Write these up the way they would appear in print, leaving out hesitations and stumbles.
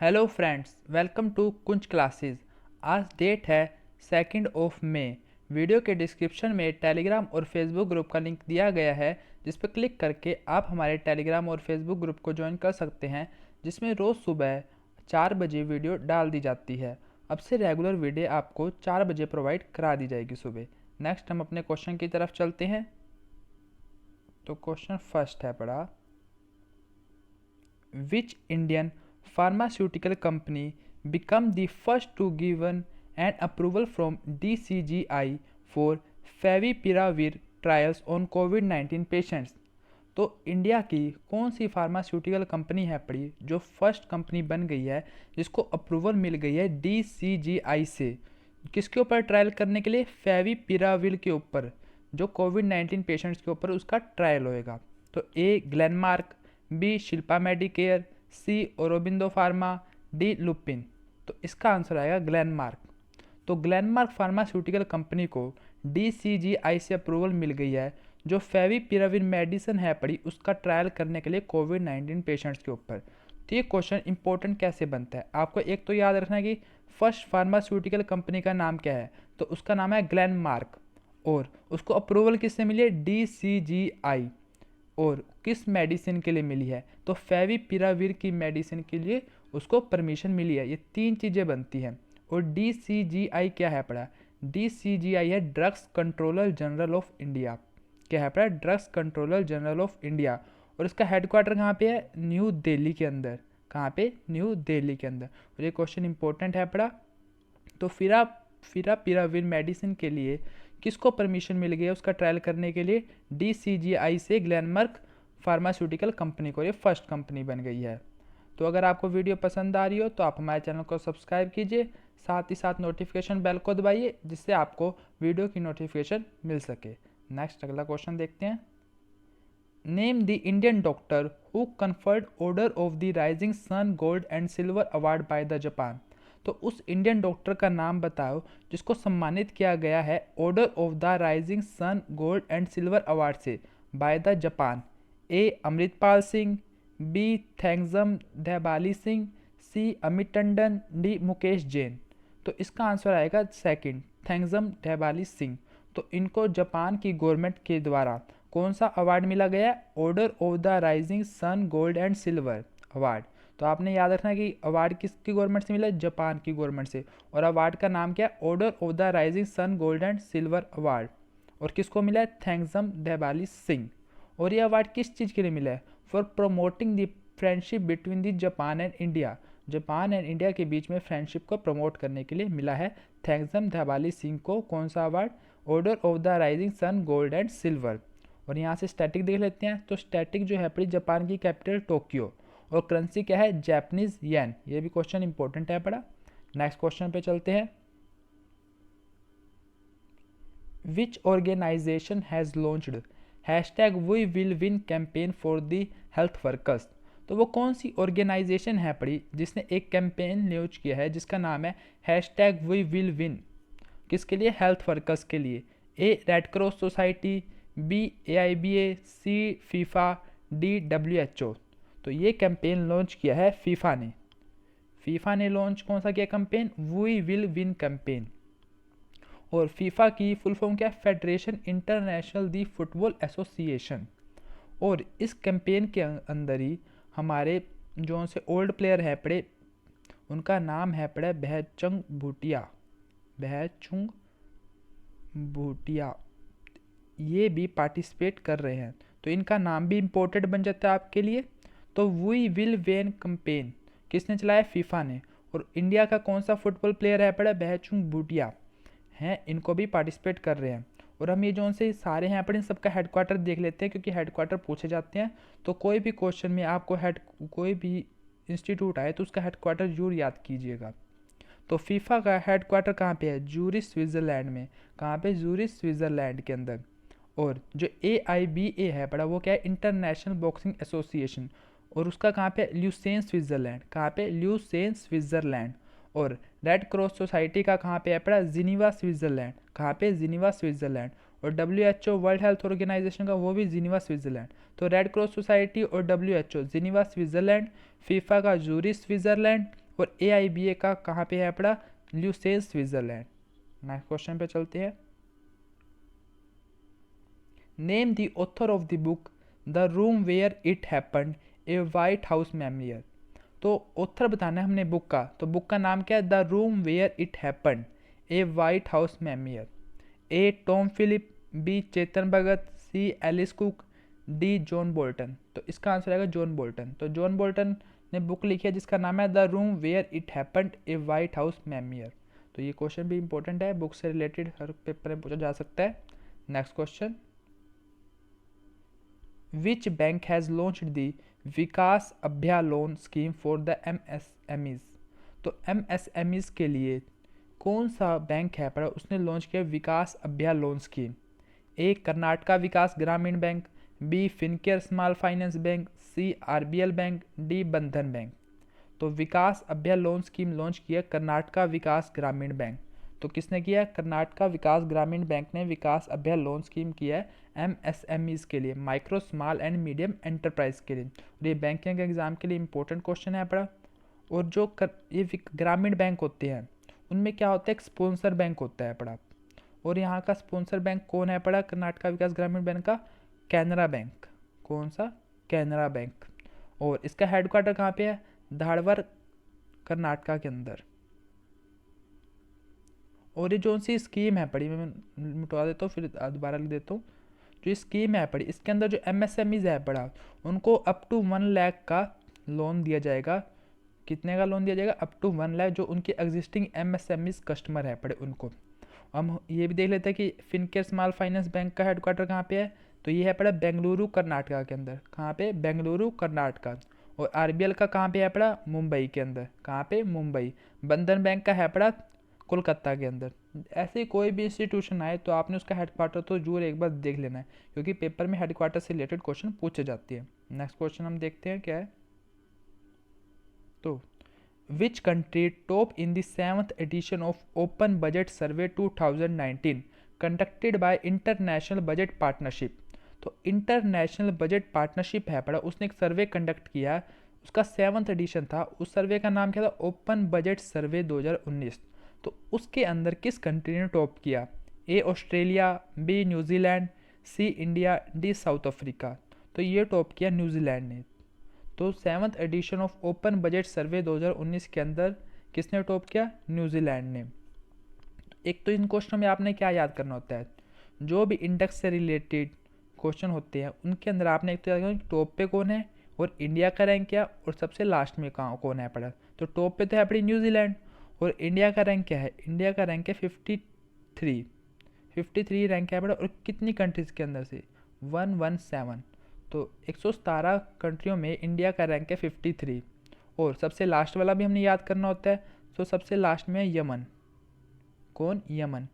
Hello friends, welcome to Kunj classes. आज date है 2 मई। वीडियो के डिस्क्रिप्शन में टेलीग्राम और फेसबुक ग्रुप का लिंक दिया गया है, जिस पर क्लिक करके आप हमारे टेलीग्राम और फेसबुक ग्रुप को ज्वाइन कर सकते हैं, जिसमें रोज़ सुबह 4 बजे वीडियो डाल दी जाती है। अब से रेगुलर वीडियो आपको 4 बजे प्रोवाइड करा दी जाएगी सुबह। नेक्स्ट हम अपने क्वेश्चन की तरफ चलते हैं। तो क्वेश्चन फर्स्ट है पढ़ा, which Indian pharmaceutical company became the first to given an approval from DCGI for favipiravir trials on COVID-19 patients। तो इंडिया की कौन सी फार्मास्यूटिकल कंपनी है पड़ी जो फर्स्ट कंपनी बन गई है जिसको अप्रूवल मिल गई है DCGI से, किसके ऊपर ट्रायल करने के लिए? फेविपिराविर के ऊपर, जो कोविड-19 पेशेंट्स के ऊपर उसका ट्रायल होएगा। तो ए ग्लेनमार्क, बी शिल्पा मेडिकेयर, सी औरोबिंदो फार्मा, डी लुपिन। तो इसका आंसर आएगा ग्लेनमार्क। तो ग्लेनमार्क फार्मास्यूटिकल कंपनी को DCGI से अप्रूवल मिल गई है जो फेविपिराविर मेडिसिन है पड़ी उसका ट्रायल करने के लिए कोविड-19 पेशेंट्स के ऊपर। तो ये क्वेश्चन इंपॉर्टेंट कैसे बनता है, आपको एक तो याद रखना है कि फर्स्ट फार्मास्यूटिकल कंपनी का नाम क्या है, तो उसका नाम है ग्लेनमार्क, और उसको अप्रूवल किससे मिली है? DCGI। और किस मेडिसिन के लिए मिली है? तो फेविपिराविर की मेडिसिन के लिए उसको परमिशन मिली है। ये तीन चीज़ें बनती हैं। और DCGI क्या है पड़ा? DCGI है drugs controller general of India. क्या है पड़ा? Drugs controller general of India. और इसका हेडक्वार्टर कहाँ पे है? न्यू दिल्ली के अंदर। कहाँ पे? न्यू दिल्ली के अंदर। और ये क्वेश्चन इंपॉर्टेंट है पड़ा। तो फिरापिराविर मेडिसिन के लिए किसको परमिशन मिल गई है उसका ट्रायल करने के लिए? DCGI से ग्लेनमार्क फार्मास्यूटिकल कंपनी को। ये फर्स्ट कंपनी बन गई है। तो अगर आपको वीडियो पसंद आ रही हो तो आप हमारे चैनल को सब्सक्राइब कीजिए, साथ ही साथ नोटिफिकेशन बेल को दबाइए जिससे आपको वीडियो की नोटिफिकेशन मिल सके। नेक्स्ट अगला क्वेश्चन देखते हैं। Name the Indian doctor who conferred order of the rising sun gold and silver award by the Japan. तो उस इंडियन डॉक्टर का नाम बताओ जिसको सम्मानित किया गया है order of the rising sun gold and silver award से by the Japan. A Amritpal Singh, B Thangjam Dhaibali Singh, C Amit Tandon, D Mukesh Jain. तो इसका आंसर आएगा सेकंड, थैंगजम धैबाली सिंह। तो इनको जापान की गवर्नमेंट के द्वारा कौन सा अवार्ड मिला गया? Order of the rising sun gold and silver award. तो आपने याद रखना है कि अवार्ड किसकी गवर्नमेंट से मिला? जापान की गवर्नमेंट से। और अवार्ड का नाम क्या है? Order of the rising sun gold and silver award. और किसको मिला है? थैंगजम धैबाली सिंह। और ये अवार्ड किस चीज़ के लिए मिला है? For promoting the friendship between the Japan and India. Japan and India के बीच में फ्रेंडशिप को प्रमोट करने के लिए मिला है थैंगजम धैबाली सिंह को कौन सा award? Order of the rising sun gold and silver. और यहाँ से स्टैटिक देख लेते हैं। तो स्टैटिक जो है अपनी जापान की कैपिटल टोक्यो, और करेंसी क्या है? Japanese yen. ये भी क्वेश्चन इंपॉर्टेंट है पड़ा। नेक्स्ट क्वेश्चन पे चलते हैं। Which organisation has launched #We will win campaign for the health workers. तो वो कौन सी ऑर्गेनाइजेशन है पड़ी जिसने एक कैंपेन लॉन्च किया है जिसका नाम है #We will win, किसके लिए? हेल्थ वर्कर्स के लिए। A Red Cross Society, B AIBA, C FIFA, D WHO। तो ये कैंपेन लॉन्च किया है फीफा ने। फीफा ने लॉन्च कौन सा किया campaign? We will win campaign. और फीफा की फुल फॉर्म क्या है? Federation International de Football Association. और इस कैंपेन के अंदर ही हमारे जो से ओल्ड प्लेयर है पड़े, उनका नाम है पड़े बहचुंग भूटिया। बहचुंग भूटिया ये भी पार्टिसिपेट कर रहे हैं। तो इनका नाम भी इम्पोर्टेंट बन जाता है आपके लिए। तो वी विल विन कैंपेन किसने चलाया? फीफा ने। और इंडिया का कौन सा फुटबॉल प्लेयर है पड़ा? बहचुंग भूटिया हैं, इनको भी पार्टिसिपेट कर रहे हैं। और हम ये जो से सारे हैं अपने सबका हेडक्वार्टर देख लेते हैं, क्योंकि हेडक्वार्टर पूछे जाते हैं। तो कोई भी क्वेश्चन में आपको कोई भी इंस्टीट्यूट आए तो उसका हेडक्वार्टर जरूर याद कीजिएगा। तो फीफा का हेडक्वार्टर कहाँ पे है? जूरिच स्विट्ज़रलैंड में। कहाँ पे? जूरिच स्विट्ज़रलैंड के अंदर। और जो AIBA है बड़ा, वो क्या है? International boxing association. और उसका कहाँ पे? ल्यूसेन स्विट्ज़रलैंड। कहाँ पे? ल्यूसेन स्विट्ज़रलैंड। और रेड क्रॉस सोसाइटी का कहाँ पे है पड़ा? Geneva Switzerland. कहाँ पे? Geneva Switzerland. और WHO वर्ल्ड हेल्थ ऑर्गेनाइजेशन का वो भी जिनीवा स्विट्ज़रलैंड। तो रेड क्रॉस सोसाइटी और WHO जिनीवा स्विट्ज़रलैंड, फीफा का जूरिच स्विट्ज़रलैंड, और AIBA का कहाँ पे है पड़ा, ल्यूसेन स्विट्जरलैंड। नेक्स्ट क्वेश्चन पे चलते हैं। Name the author of the book the room where it happened, a White House memorial. तो ऑथर बताना है हमने बुक का, तो बुक का नाम क्या है, the room where it happened, a White House memorial. A Tom Phillip, B Chetan Bhagat, C Alice Cook, D John Bolton. तो इसका आंसर आएगा जॉन बोल्टन। तो जॉन बोल्टन ने बुक लिखी है जिसका नाम है the room where it happened, a White House memorial. तो ये क्वेश्चन भी इंपॉर्टेंट है, बुक से रिलेटेड हर पेपर में पूछा जा सकता है। Next question, which bank has launched the Vikas Abhyaa loan scheme for the MSMEs। तो MSMEs के लिए कौन सा बैंक है पड़ा उसने लॉन्च किया Vikas Abhyaa loan scheme. A Karnataka Vikas Grameena bank, B Fincare small finance bank, C RBL bank, D Bandhan bank. तो Vikas Abhyaa loan scheme launch किया कर्नाटका विकास ग्रामीण बैंक। तो किसने किया है, कर्नाटका विकास ग्रामीण बैंक ने विकास अभ्या लोन स्कीम किया है MSMEs के लिए, micro small and medium enterprise के लिए। और ये बैंकिंग एग्जाम के लिए इंपॉर्टेंट क्वेश्चन है पड़ा। और जो ये ग्रामीण बैंक होते हैं उनमें क्या होता है, एक स्पॉन्सर बैंक होता है पड़ा। और यहाँ का स्पॉन्सर बैंक कौन है पड़ा कर्नाटका विकास ग्रामीण बैंक का, कैनरा बैंक। कौन सा, कैनरा बैंक। और इसका हेडक्वार्टर कहाँ पे है, धारवाड़ कर्नाटका के अंदर। और ये जो सी स्कीम है पड़ी, मैं मिटवा देता हूँ फिर दोबारा लिख देता हूँ। जो स्कीम है पड़ी इसके अंदर जो MSMEs है पड़ा उनको अप टू 1 लाख का लोन दिया जाएगा। कितने का लोन दिया जाएगा, अप टू 1 लाख, जो उनके एग्जिस्टिंग MSMEs कस्टमर है पड़े उनको। हम ये भी देख लेते हैं कि फिनकेयर स्मॉल फाइनेंस बैंक का हेडक्वार्टर कहाँ पे है, तो ये है पड़ा बेंगलुरु कर्नाटका के अंदर। कहाँ पे, बेंगलुरु कर्नाटका। और RBL का कहाँ पे है पड़ा, मुंबई के अंदर। कहाँ पे, मुंबई। बंधन बैंक का है पड़ा कोलकाता के अंदर। ऐसे कोई भी इंस्टीट्यूशन आए तो आपने उसका हेडक्वार्टर तो जरूर एक बार देख लेना है, क्योंकि पेपर में हेडक्वार्टर से रिलेटेड क्वेश्चन पूछे जाते हैं। नेक्स्ट क्वेश्चन हम देखते हैं क्या है। तो which country top in the 7th edition of open budget survey 2019 conducted by international budget partnership. तो इंटरनेशनल बजट पार्टनरशिप है पड़ा, उसने एक सर्वे कंडक्ट किया, उसका 7th एडिशन था। उस सर्वे का नाम क्या था, ओपन बजट सर्वे 2019। तो उसके अंदर किस कंट्री ने टॉप किया, A Australia, B New Zealand, C India, D South Africa. तो ये टॉप किया न्यूजीलैंड ने। तो 7th edition of open budget survey 2019 के अंदर किसने टॉप किया, न्यूजीलैंड ने। एक तो इन क्वेश्चन में आपने क्या याद करना होता है, जो भी इंडेक्स से रिलेटेड क्वेश्चन होते हैं उनके अंदर आपने एक तो याद करना टॉप पे कौन है और इंडिया का रैंक क्या और सबसे लास्ट में कहाँ कौन है पड़ा। तो टॉप पे तो है अपनी न्यूजीलैंड, और इंडिया का रैंक क्या है, इंडिया का रैंक है 53 रैंक है बड़ा। और कितनी कंट्रीज़ के अंदर से, 117। तो 117 कंट्रियों में इंडिया का रैंक है 53। और सबसे लास्ट वाला भी हमने याद करना होता है, तो सबसे लास्ट में है यमन। कौन, यमन।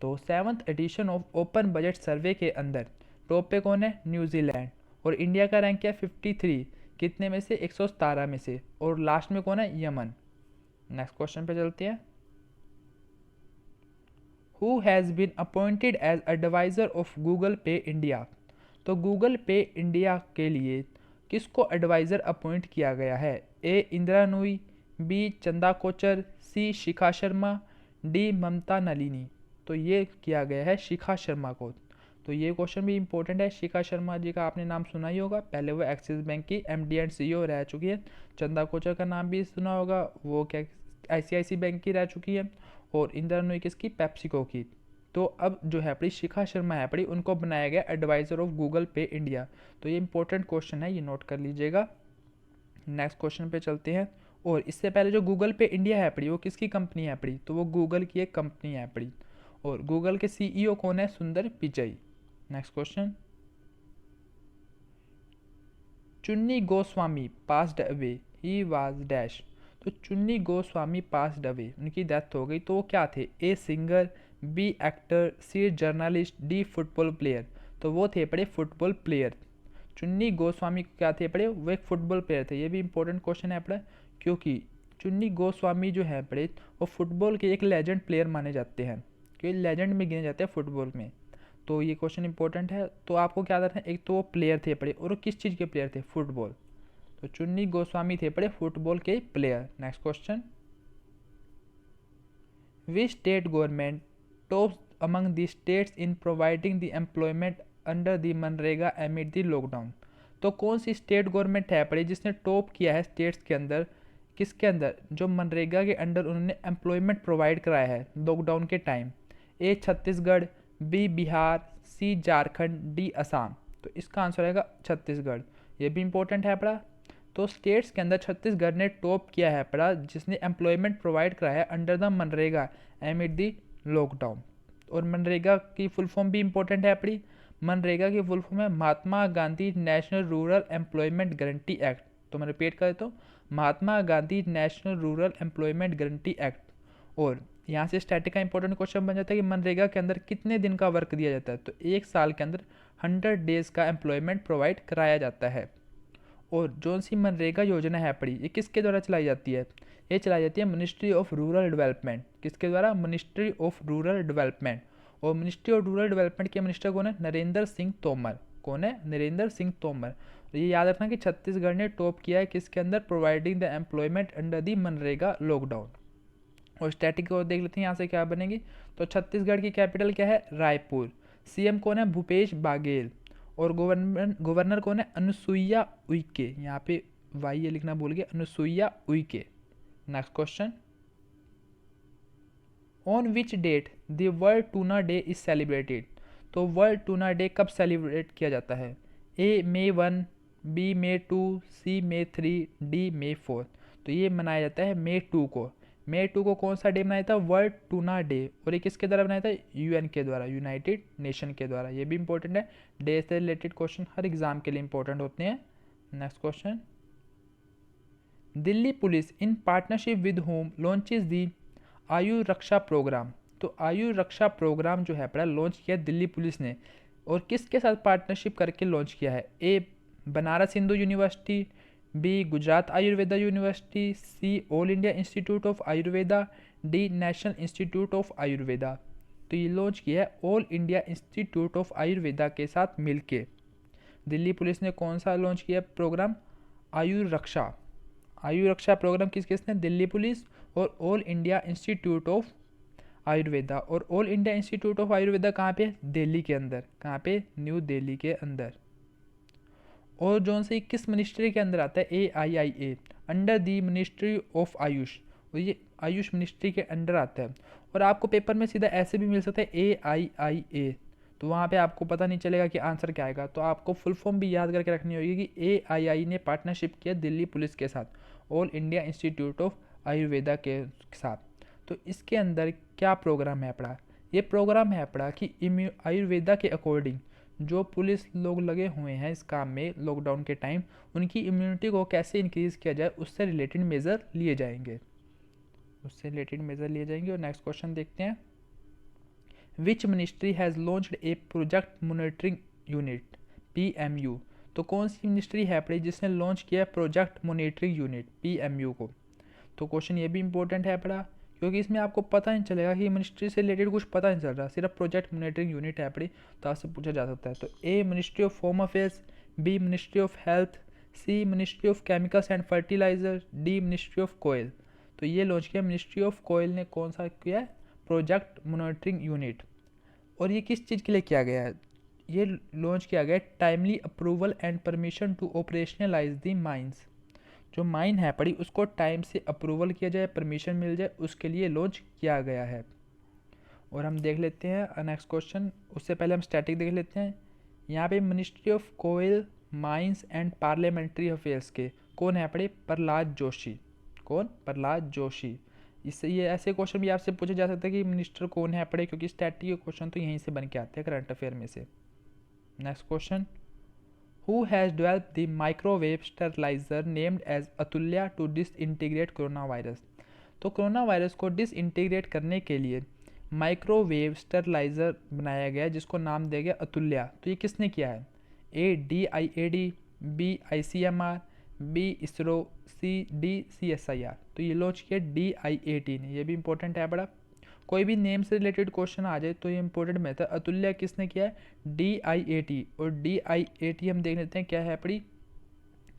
तो 7th edition of open budget survey के अंदर टॉप पे कौन है, न्यूजीलैंड। और इंडिया का रैंक है 53, कितने में से, 117 में से। और लास्ट में कौन है, यमन। नेक्स्ट क्वेश्चन पे चलते हैं। Who has been appointed as adviser of Google Pay India. तो गूगल पे इंडिया के लिए किसको एडवाइज़र अपॉइंट किया गया है, ए इंदिरा नूई, बी चंदा कोचर, सी शिखा शर्मा, डी ममता नलिनी। तो ये किया गया है शिखा शर्मा को। तो ये क्वेश्चन भी इंपॉर्टेंट है, शिखा शर्मा जी का आपने नाम सुना ही होगा, पहले वो एक्सिस बैंक की MD एंड CEO रह चुकी है। चंदा कोचर का नाम भी सुना होगा, वो क्या ICICI बैंक की रह चुकी है। और इंदिरा नूई किसकी, पेप्सिको की। तो अब जो है अपनी शिखा शर्मा है अपनी, उनको बनाया गया adviser of Google Pay India. तो ये इंपॉर्टेंट क्वेश्चन है, ये नोट कर लीजिएगा। नेक्स्ट क्वेश्चन पे चलते हैं। और इससे पहले जो गूगल पे इंडिया है पड़ी वो किसकी कंपनी है पड़ी, तो वो गूगल की एक कंपनी है पड़ी। और गूगल के CEO कौन है, सुंदर Pichai. Next question, Chuni Goswami passed away, he was dash. तो चुन्नी गोस्वामी पास्ड अवे, उनकी डेथ हो गई, तो वो क्या थे, A singer, B actor, C journalist, D football player. तो वो थे पड़े फुटबॉल प्लेयर। चुन्नी गोस्वामी क्या थे पड़े, वो एक फुटबॉल प्लेयर थे। ये भी इंपॉर्टेंट क्वेश्चन है पड़ा, क्योंकि चुन्नी गोस्वामी जो है पड़े वो फुटबॉल के एक लेजेंड प्लेयर माने जाते हैं, क्योंकि लेजेंड में गिने जाते हैं फुटबॉल में। तो ये क्वेश्चन इंपॉर्टेंट है। तो आपको क्या याद रखना है, एक तो वो प्लेयर थे पड़े, और वो किस चीज़ के प्लेयर थे, फुटबॉल। तो चुन्नी गोस्वामी थे पढ़े फुटबॉल के player. Next question, which state government tops among the states in providing the employment under the MNREGA एमिड the lockdown. तो कौन सी स्टेट गवर्नमेंट है पढ़ी जिसने टॉप किया है स्टेट्स के अंदर, किसके अंदर, जो मनरेगा के अंडर उन्होंने एम्प्लॉयमेंट प्रोवाइड कराया है लॉकडाउन के टाइम। ए छत्तीसगढ़, बी बिहार, सी झारखंड, डी असम। तो इसका आंसर आएगा छत्तीसगढ़। ये भी इंपॉर्टेंट है पढ़ा। तो स्टेट्स के अंदर छत्तीसगढ़ ने टॉप किया है पढ़ा जिसने एम्प्लॉयमेंट प्रोवाइड कराया है under the MNREGA एमिड the lockdown. और मनरेगा की फुल फॉर्म भी इंपॉर्टेंट है पढ़ी। मनरेगा की फुल फॉर्म है Mahatma Gandhi National Rural Employment Guarantee Act. तो मैं रिपीट कर देता हूँ, Mahatma Gandhi National Rural Employment Guarantee Act. और यहाँ से स्टैटिक का इंपॉर्टेंट क्वेश्चन बन जाता है कि मनरेगा के अंदर कितने दिन का वर्क दिया जाता है। तो एक साल के अंदर 100 डेज़ का एम्प्लॉयमेंट प्रोवाइड कराया जाता है। और जो सी मनरेगा योजना है पड़ी, ये किसके द्वारा चलाई जाती है? ये चलाई जाती है मिनिस्ट्री ऑफ रूरल डेवलपमेंट। किसके द्वारा? Ministry of rural development. और मिनिस्ट्री ऑफ रूरल डेवलपमेंट के मिनिस्टर कौन है? नरेंद्र सिंह तोमर। कौन है? नरेंद्र सिंह तोमर। ये याद रखना कि छत्तीसगढ़ ने टॉप किया है किसके अंदर? Providing the employment under the MNREGA lockdown. और स्टैटिक को देख लेते हैं यहाँ से क्या बनेगी। तो छत्तीसगढ़ की कैपिटल क्या है? रायपुर। सीएम कौन है? भूपेश बाघेल। और गवर्नर कौन है? अनुसुईया उइके। यहाँ पे वाई ये लिखना भूल गए, Anusuiya Uikey. Next question, on which date the world tuna day is celebrated. तो वर्ल्ड टूना डे कब सेलिब्रेट किया जाता है? A May 1, B May 2, C May 3, D May 4। तो ये मनाया जाता है May 2 को। May 2 को कौन सा डे मनाया था? World tuna day. और ये किसके द्वारा बनाया था? यूएन के द्वारा, यूनाइटेड नेशन के द्वारा। ये भी इंपॉर्टेंट है। डे से रिलेटेड क्वेश्चन हर एग्जाम के लिए इंपॉर्टेंट होते हैं। Next question, Delhi police in partnership with home launches the Ayu Raksha programme. तो आयु रक्षा प्रोग्राम जो है पड़ा लॉन्च किया दिल्ली पुलिस ने। और किसके साथ पार्टनरशिप करके लॉन्च किया है? A Banaras Hindu University, B Gujarat Ayurveda University, C All India Institute of Ayurveda, D National Institute of Ayurveda. तो ये लॉन्च किया है All India Institute of Ayurveda के साथ मिलके। दिल्ली पुलिस ने कौन सा लॉन्च किया प्रोग्राम? आयु रक्षा। आयु रक्षा प्रोग्राम किस किसने? दिल्ली पुलिस और All India Institute of Ayurveda. और All India Institute of Ayurveda कहाँ पे? दिल्ली के अंदर। कहाँ पे? न्यू दिल्ली के अंदर। और जो से किस मिनिस्ट्री के अंदर आता है? AIIA, under the ministry of Ayush. और ये आयुष मिनिस्ट्री के अंडर आता है। और आपको पेपर में सीधा ऐसे भी मिल सकता है AIIA, तो वहाँ पे आपको पता नहीं चलेगा कि आंसर क्या आएगा। तो आपको फुल फॉर्म भी याद करके रखनी होगी कि AII ने पार्टनरशिप किया दिल्ली पुलिस के साथ, all India Institute of Ayurveda के साथ। तो इसके अंदर क्या प्रोग्राम है पड़ा? ये प्रोग्राम है पड़ा कि आयुर्वेदा के अकॉर्डिंग जो पुलिस लोग लगे हुए हैं इस काम में लॉकडाउन के टाइम, उनकी इम्यूनिटी को कैसे इंक्रीज़ किया जाए उससे रिलेटेड मेज़र लिए जाएंगे। और नेक्स्ट क्वेश्चन देखते हैं, which ministry has launched A project monitoring unit PMU। तो कौन सी मिनिस्ट्री है पड़ी जिसने लॉन्च किया प्रोजेक्ट मॉनिटरिंग यूनिट PMU को? तो क्वेश्चन ये भी इंपॉर्टेंट है पड़ा क्योंकि इसमें आपको पता नहीं चलेगा कि मिनिस्ट्री से रिलेटेड कुछ पता नहीं चल रहा, सिर्फ प्रोजेक्ट मॉनिटरिंग यूनिट है पड़ी, तो आपसे पूछा जा सकता है। तो A Ministry of Home Affairs, B Ministry of Health, C Ministry of Chemicals and Fertiliser, D Ministry of Coal. तो ये लॉन्च किया मिनिस्ट्री ऑफ कोयल ने। कौन सा किया है? Project monitoring unit. और ये किस चीज़ के लिए किया गया है? ये लॉन्च किया गया timely approval and permission to operationalise the mines. जो माइन है पड़ी उसको टाइम से अप्रूवल किया जाए, परमिशन मिल जाए, उसके लिए लॉन्च किया गया है। और हम देख लेते हैं नेक्स्ट क्वेश्चन। उससे पहले हम स्टैटिक देख लेते हैं। यहाँ पे ministry of coal, mines and parliamentary affairs के कौन है पड़े? प्रहलाद जोशी। कौन? प्रहलाद जोशी। इससे ये ऐसे क्वेश्चन भी आपसे पूछे जा सकते हैं कि मिनिस्टर कौन है पड़े, क्योंकि स्टैटिक के क्वेश्चन तो यहीं से बन के आते हैं करंट अफेयर में से। Next question, Who has developed the microwave sterilizer named as Atulya to disintegrate coronavirus। तो कोरोना वायरस को डिसइंटीग्रेट करने के लिए माइक्रोवेव स्टरलाइजर बनाया गया जिसको नाम दिया गया अतुल्या। तो ये किसने किया है? A DIAD, B ICMR, B ISRO, C D CSIR। तो ये लॉन्च किया DIAT ने। ये भी इंपॉर्टेंट है बड़ा। कोई भी नेम से रिलेटेड क्वेश्चन आ जाए तो ये इंपॉर्टेंट मेथड। अतुल्या किसने किया है? DIAT। और DIAT हम देख लेते हैं क्या है पड़ी।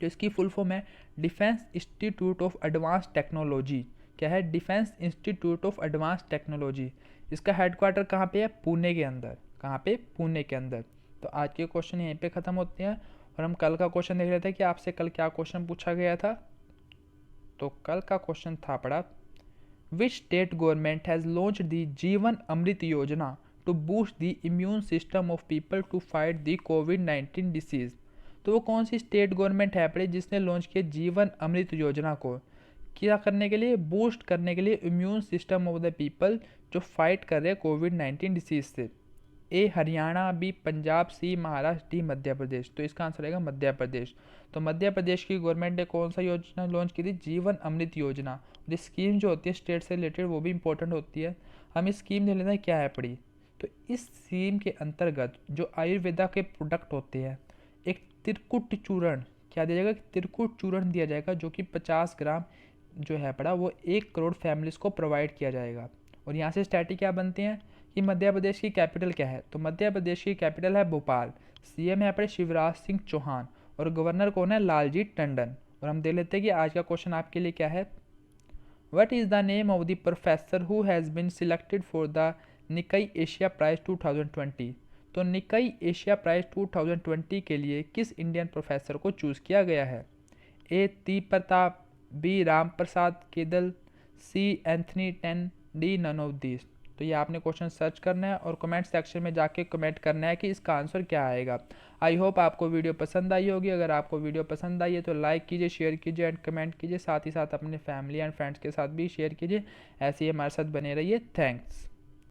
तो इसकी फुल फॉर्म है defence institute of advance technology. क्या है? Defence institute of advance technology. इसका हेडक्वार्टर कहाँ पे है? पुणे के अंदर। कहाँ पे? पुणे के अंदर। तो आज के क्वेश्चन यहीं पे ख़त्म होते हैं और हम कल का क्वेश्चन देख लेते हैं कि आपसे कल क्या क्वेश्चन पूछा गया था। तो कल का क्वेश्चन था पड़ा, which state government has launch the Jeevan Amrit Yojana to boost the immune system of people to fight the कोविड-19 डिसीज़। तो वो कौन सी स्टेट गवर्नमेंट है पड़े जिसने लॉन्च किया जीवन अमृत योजना को? क्या करने के लिए? बूस्ट करने के लिए immune system of the people जो फाइट कर रहे हैं कोविड-19 डिसीज़ से। ए हरियाणा, बी पंजाब, सी महाराष्ट्र, डी मध्य प्रदेश। तो इसका आंसर रहेगा मध्य प्रदेश। तो मध्य प्रदेश की गवर्नमेंट ने कौन सा योजना लॉन्च की थी? जीवन अमृत योजना। और स्कीम जो होती है स्टेट से रिलेटेड वो भी इंपॉर्टेंट होती है। हम इस स्कीम ले लेते हैं क्या है पड़ी। तो इस स्कीम के अंतर्गत जो आयुर्वेदा के प्रोडक्ट होते हैं, एक त्रिकुट चूर्ण क्या दिया जाएगा? त्रिकुट चूर्ण दिया जाएगा जो कि 50 ग्राम जो है पड़ा वो 1 करोड़ फैमिलीज को प्रोवाइड किया जाएगा। और यहाँ से स्टैटिक क्या बनते हैं कि मध्य प्रदेश की कैपिटल क्या है? तो मध्य प्रदेश की कैपिटल है भोपाल। सीएम है अपने शिवराज सिंह चौहान और गवर्नर कौन है? लालजी टंडन। और हम देख लेते हैं कि आज का क्वेश्चन आपके लिए क्या है। What is the name of the professor who has been selected for the Nikkei Asia prize 2020। तो निकाई एशिया प्राइज 2020 के लिए किस इंडियन प्रोफेसर को चूज़ किया गया है? A T Pratap, B Ram Prasad केदल, C Anthony Tan, D none of this. तो ये आपने क्वेश्चन सर्च करना है और कमेंट सेक्शन में जाके कमेंट करना है कि इसका आंसर क्या आएगा। आई होप आपको वीडियो पसंद आई होगी। अगर आपको वीडियो पसंद आई है तो लाइक कीजिए, शेयर कीजिए एंड कमेंट कीजिए। साथ ही साथ अपने फैमिली एंड फ्रेंड्स के साथ भी शेयर कीजिए। ऐसे ही हमारे साथ बने रहिए। थैंक्स।